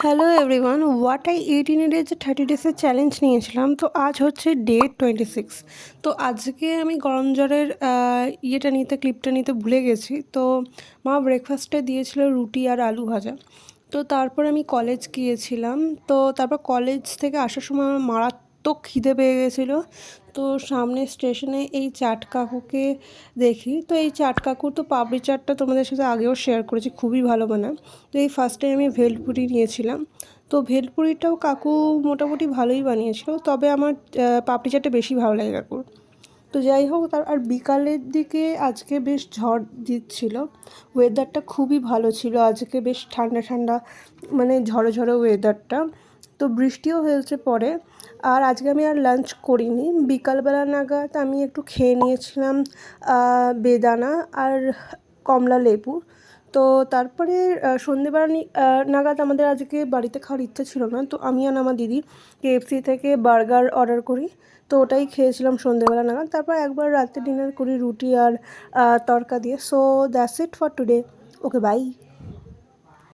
Hello everyone, what I it in a day যে 30 ডেজের challenge নিয়েছিলাম, তো আজ হচ্ছে ডে 26। তো আজকে আমি গরম জ্বরের ক্লিপটা নিতে ভুলে গেছি। তো মা ব্রেকফাস্টে দিয়েছিল রুটি আর আলু ভাজা। তো তারপর আমি কলেজ গিয়েছিলাম। তো তারপর কলেজ থেকে আসার সময় আমার মারাত্মক খিদে পেয়ে গেছিলো। তো সামনে স্টেশনে এই চাট কাকুকে দেখি। তো এই চাট কাকুর তো পাপড়ি চাটটা তোমাদের সাথে আগেও শেয়ার করেছি, খুবই ভালো বানায়। তো এই ফার্স্টে আমি ভেলপুরি নিয়েছিলাম। তো ভেলপুরিটাও কাকু মোটামুটি ভালোই বানিয়েছিল, তবে আমার পাপড়ি চাটটা বেশি ভালো লাগে কাকুর। তো যাই হোক, আর বিকালের দিকে আজকে বেশ ঝড় দিচ্ছিল। ওয়েদারটা খুবই ভালো ছিল আজকে, বেশ ঠান্ডা ঠান্ডা, মানে ঝড়ো ঝড়ো ওয়েদারটা। তো বৃষ্টিও হয়েছে পরে। আর আজকে আমি আর লাঞ্চ করিনি। বিকালবেলা নাগাদ আমি একটু খেয়ে নিয়েছিলাম বেদানা আর কমলা লেবু। তো তারপরে সন্ধেবেলা নাগাদ আমাদের আজকে বাড়িতে খাওয়ার ইচ্ছা ছিল না, তো আমি আর আমার দিদি কেএফসি থেকে বার্গার অর্ডার করি। তো ওটাই খেয়েছিলাম সন্ধেবেলা নাগাদ। তারপর একবার রাতে ডিনার করি রুটি আর তড়কা দিয়ে। So that's it for today. Okay, by.